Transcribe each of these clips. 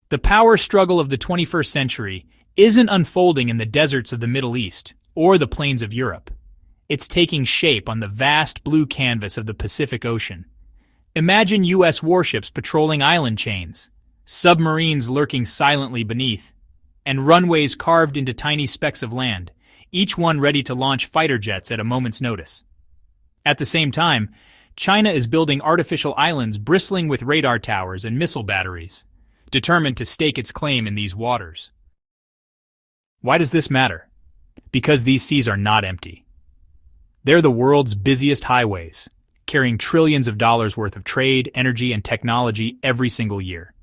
The power struggle of the 21st century isn't unfolding in the deserts of the Middle East or the plains of Europe. It's taking shape on the vast blue canvas of the Pacific Ocean. Imagine U.S. warships patrolling island chains, submarines lurking silently beneath, and runways carved into tiny specks of land, each one ready to launch fighter jets at a moment's notice. At the same time, China is building artificial islands bristling with radar towers and missile batteries, determined to stake its claim in these waters. Why does this matter? Because these seas are not empty. They're the world's busiest highways, carrying trillions of dollars worth of trade, energy, and technology every single year.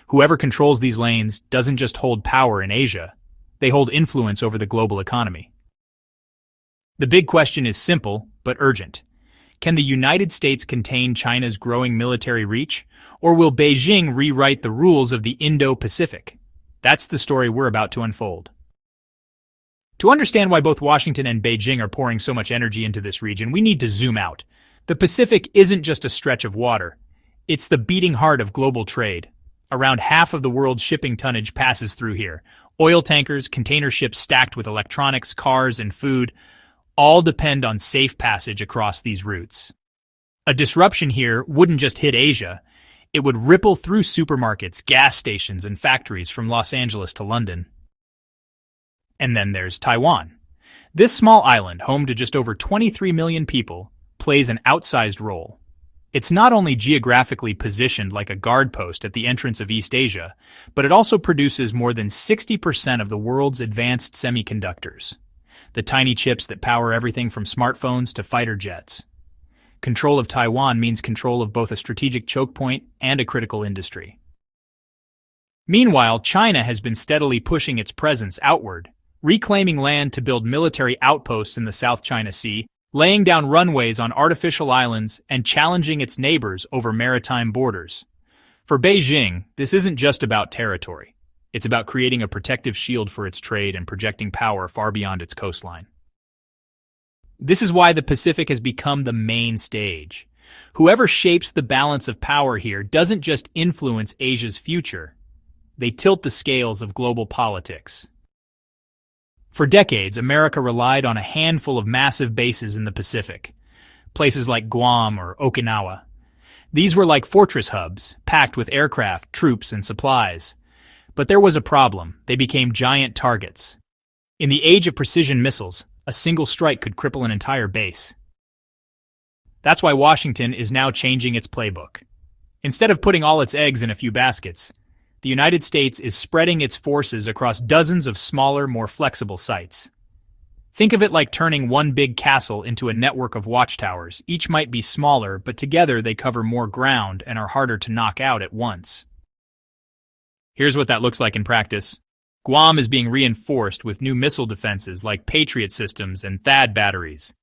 Whoever controls these lanes doesn't just hold power in Asia, they hold influence over the global economy. The big question is simple but urgent. Can the United States contain China's growing military reach, or will Beijing rewrite the rules of the Indo-Pacific? That's the story we're about to unfold. To understand why both Washington and Beijing are pouring so much energy into this region, we need to zoom out. The Pacific isn't just a stretch of water. It's the beating heart of global trade. Around half of the world's shipping tonnage passes through here. Oil tankers, container ships stacked with electronics, cars, and food all depend on safe passage across these routes. A disruption here wouldn't just hit Asia. It would ripple through supermarkets, gas stations, and factories from Los Angeles to London. And then there's Taiwan. This small island, home to just over 23 million people, plays an outsized role. It's not only geographically positioned like a guard post at the entrance of East Asia, but it also produces more than 60% of the world's advanced semiconductors, the tiny chips that power everything from smartphones to fighter jets. Control of Taiwan means control of both a strategic choke point and a critical industry. Meanwhile, China has been steadily pushing its presence outward, reclaiming land to build military outposts in the South China Sea, laying down runways on artificial islands, and challenging its neighbors over maritime borders. For Beijing, this isn't just about territory. It's about creating a protective shield for its trade and projecting power far beyond its coastline. This is why the Pacific has become the main stage. Whoever shapes the balance of power here doesn't just influence Asia's future. They tilt the scales of global politics. For decades, America relied on a handful of massive bases in the Pacific, places like Guam or Okinawa. These were like fortress hubs, packed with aircraft, troops, and supplies. But there was a problem. They became giant targets. In the age of precision missiles, a single strike could cripple an entire base. That's why Washington is now changing its playbook. Instead of putting all its eggs in a few baskets, the United States is spreading its forces across dozens of smaller, more flexible sites. Think of it like turning one big castle into a network of watchtowers. Each might be smaller, but together they cover more ground and are harder to knock out at once. Here's what that looks like in practice. Guam is being reinforced with new missile defenses like Patriot systems and THAAD batteries.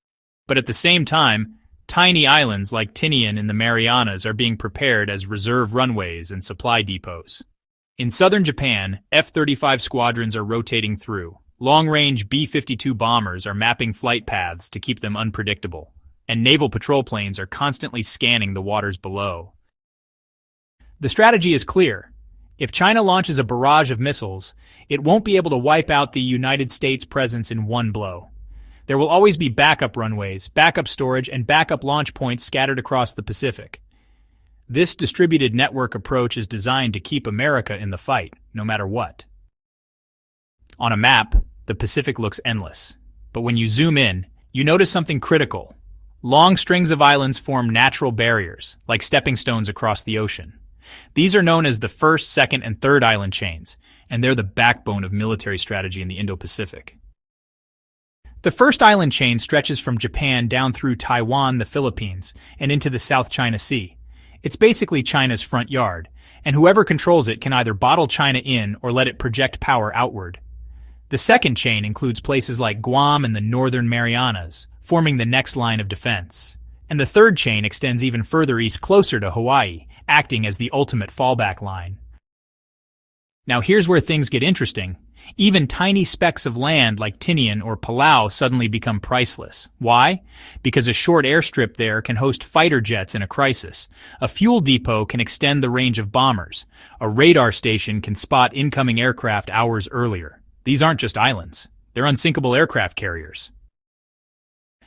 But at the same time, tiny islands like Tinian in the Marianas are being prepared as reserve runways and supply depots. In southern Japan, F-35 squadrons are rotating through. Long-range B-52 bombers are mapping flight paths to keep them unpredictable, and naval patrol planes are constantly scanning the waters below. The strategy is clear. If China launches a barrage of missiles, it won't be able to wipe out the United States' presence in one blow. There will always be backup runways, backup storage, and backup launch points scattered across the Pacific. This distributed network approach is designed to keep America in the fight, no matter what. On a map, the Pacific looks endless. But when you zoom in, you notice something critical. Long strings of islands form natural barriers, like stepping stones across the ocean. These are known as the first, second, and third island chains, and they're the backbone of military strategy in the Indo-Pacific. The first island chain stretches from Japan down through Taiwan, the Philippines, and into the South China Sea. It's basically China's front yard, and whoever controls it can either bottle China in or let it project power outward. The second chain includes places like Guam and the Northern Marianas, forming the next line of defense. And the third chain extends even further east closer to Hawaii, acting as the ultimate fallback line. Now here's where things get interesting. Even tiny specks of land like Tinian or Palau suddenly become priceless. Why? Because a short airstrip there can host fighter jets in a crisis. A fuel depot can extend the range of bombers. A radar station can spot incoming aircraft hours earlier. These aren't just islands. They're unsinkable aircraft carriers.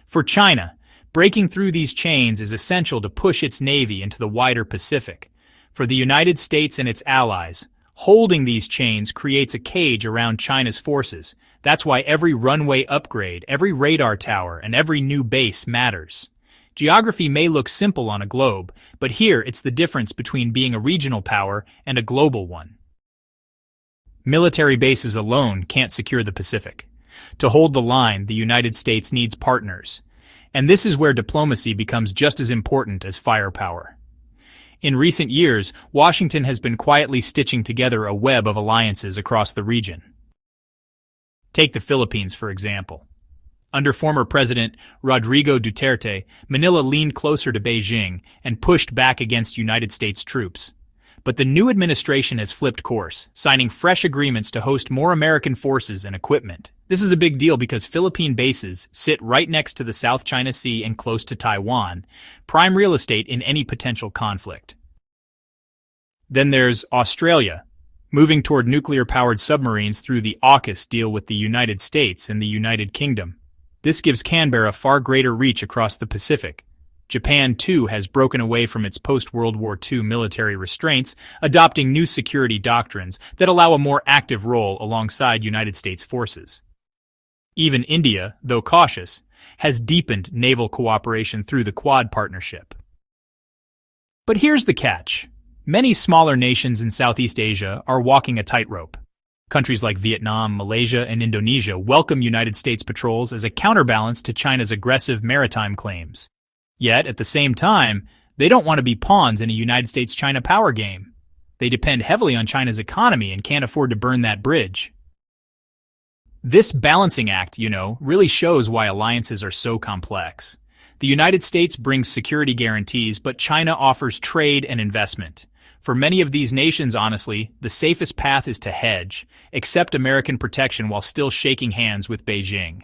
For China, breaking through these chains is essential to push its navy into the wider Pacific. For the United States and its allies, holding these chains creates a cage around China's forces. That's why every runway upgrade, every radar tower, and every new base matters. Geography may look simple on a globe, but here it's the difference between being a regional power and a global one. Military bases alone can't secure the Pacific. To hold the line, the United States needs partners. And this is where diplomacy becomes just as important as firepower. In recent years, Washington has been quietly stitching together a web of alliances across the region. Take the Philippines, for example. Under former President Rodrigo Duterte, Manila leaned closer to Beijing and pushed back against United States troops. But the new administration has flipped course, signing fresh agreements to host more American forces and equipment. This is a big deal because Philippine bases sit right next to the South China Sea and close to Taiwan, prime real estate in any potential conflict. Then there's Australia, moving toward nuclear-powered submarines through the AUKUS deal with the United States and the United Kingdom. This gives Canberra far greater reach across the Pacific. Japan, too, has broken away from its post-World War II military restraints, adopting new security doctrines that allow a more active role alongside United States forces. Even India, though cautious, has deepened naval cooperation through the Quad partnership. But here's the catch. Many smaller nations in Southeast Asia are walking a tightrope. Countries like Vietnam, Malaysia, and Indonesia welcome United States patrols as a counterbalance to China's aggressive maritime claims. Yet, at the same time, they don't want to be pawns in a United States-China power game. They depend heavily on China's economy and can't afford to burn that bridge. This balancing act, really shows why alliances are so complex. The United States brings security guarantees, but China offers trade and investment. For many of these nations, honestly, the safest path is to hedge, accept American protection while still shaking hands with Beijing.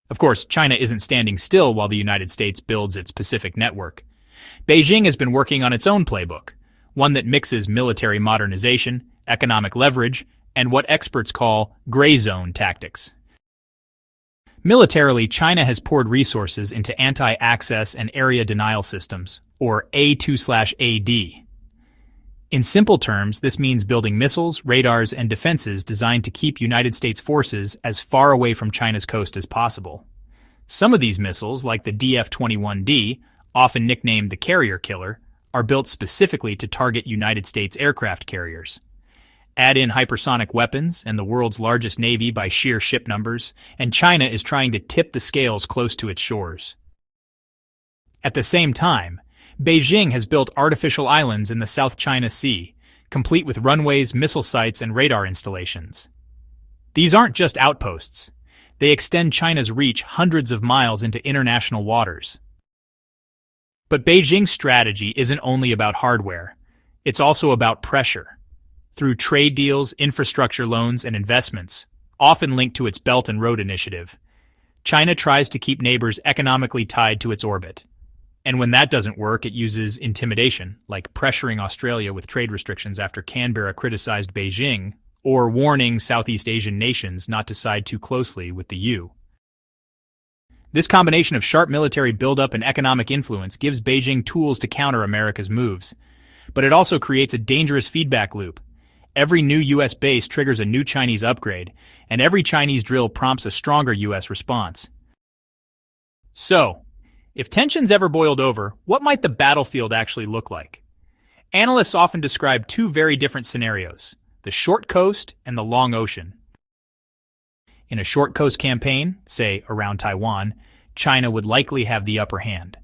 Of course, China isn't standing still while the United States builds its Pacific network. Beijing has been working on its own playbook, one that mixes military modernization, economic leverage, and what experts call gray zone tactics. Militarily, China has poured resources into anti-access and area denial systems, or A2/AD. In simple terms, this means building missiles, radars, and defenses designed to keep United States forces as far away from China's coast as possible. Some of these missiles, like the DF-21D, often nicknamed the Carrier Killer, are built specifically to target United States aircraft carriers. Add in hypersonic weapons and the world's largest navy by sheer ship numbers, and China is trying to tip the scales close to its shores. At the same time, Beijing has built artificial islands in the South China Sea, complete with runways, missile sites, and radar installations. These aren't just outposts. They extend China's reach hundreds of miles into international waters. But Beijing's strategy isn't only about hardware. It's also about pressure. Through trade deals, infrastructure loans, and investments, often linked to its Belt and Road Initiative, China tries to keep neighbors economically tied to its orbit. And when that doesn't work, it uses intimidation, like pressuring Australia with trade restrictions after Canberra criticized Beijing, or warning Southeast Asian nations not to side too closely with the U. This combination of sharp military buildup and economic influence gives Beijing tools to counter America's moves. But it also creates a dangerous feedback loop. Every new U.S. base triggers a new Chinese upgrade, and every Chinese drill prompts a stronger U.S. response. So, if tensions ever boiled over, what might the battlefield actually look like? Analysts often describe two very different scenarios, the short coast and the long ocean. In a short coast campaign, say around Taiwan, China would likely have the upper hand.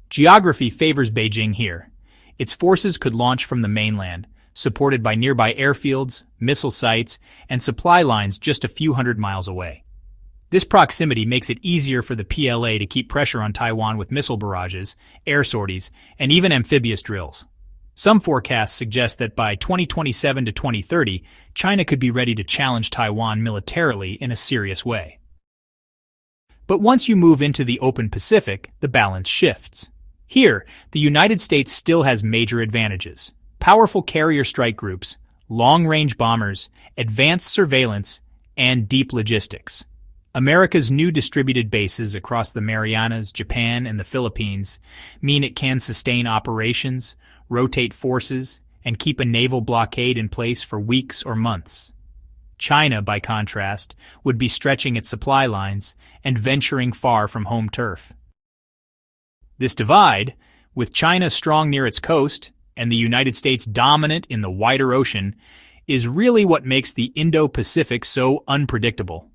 Geography favors Beijing here. Its forces could launch from the mainland, supported by nearby airfields, missile sites, and supply lines just a few hundred miles away. This proximity makes it easier for the PLA to keep pressure on Taiwan with missile barrages, air sorties, and even amphibious drills. Some forecasts suggest that by 2027 to 2030, China could be ready to challenge Taiwan militarily in a serious way. But once you move into the open Pacific, the balance shifts. Here, the United States still has major advantages: powerful carrier strike groups, long-range bombers, advanced surveillance, and deep logistics. America's new distributed bases across the Marianas, Japan, and the Philippines mean it can sustain operations, rotate forces, and keep a naval blockade in place for weeks or months. China, by contrast, would be stretching its supply lines and venturing far from home turf. This divide, with China strong near its coast and the United States dominant in the wider ocean, is really what makes the Indo-Pacific so unpredictable.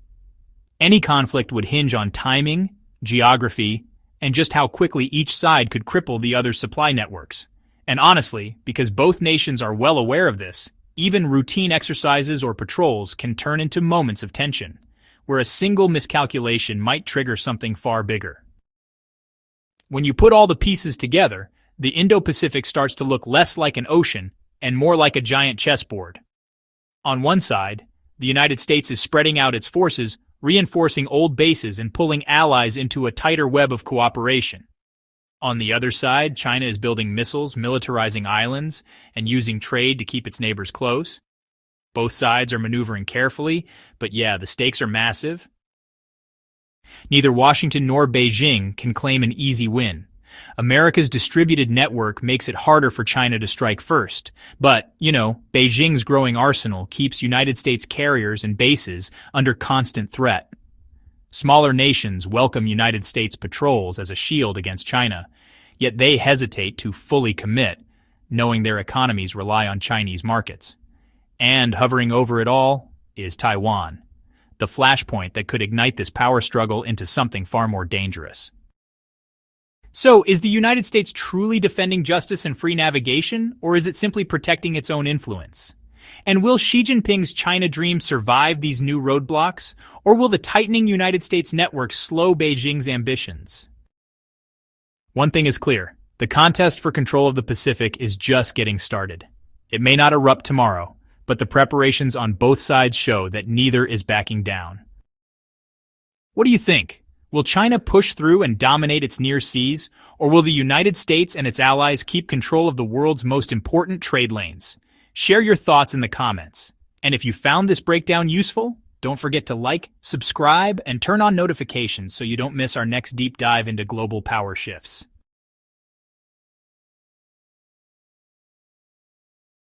Any conflict would hinge on timing, geography, and just how quickly each side could cripple the other's supply networks. And honestly, because both nations are well aware of this, even routine exercises or patrols can turn into moments of tension, where a single miscalculation might trigger something far bigger. When you put all the pieces together, the Indo-Pacific starts to look less like an ocean and more like a giant chessboard. On one side, the United States is spreading out its forces, reinforcing old bases and pulling allies into a tighter web of cooperation. On the other side, China is building missiles, militarizing islands, and using trade to keep its neighbors close. Both sides are maneuvering carefully, but yeah, the stakes are massive. Neither Washington nor Beijing can claim an easy win. America's distributed network makes it harder for China to strike first. But, Beijing's growing arsenal keeps United States carriers and bases under constant threat. Smaller nations welcome United States patrols as a shield against China, yet they hesitate to fully commit, knowing their economies rely on Chinese markets. And hovering over it all is Taiwan, the flashpoint that could ignite this power struggle into something far more dangerous. So, is the United States truly defending justice and free navigation, or is it simply protecting its own influence? And will Xi Jinping's China dream survive these new roadblocks, or will the tightening United States network slow Beijing's ambitions? One thing is clear: the contest for control of the Pacific is just getting started. It may not erupt tomorrow, but the preparations on both sides show that neither is backing down. What do you think? Will China push through and dominate its near seas, or will the United States and its allies keep control of the world's most important trade lanes? Share your thoughts in the comments. And if you found this breakdown useful, don't forget to like, subscribe, and turn on notifications so you don't miss our next deep dive into global power shifts.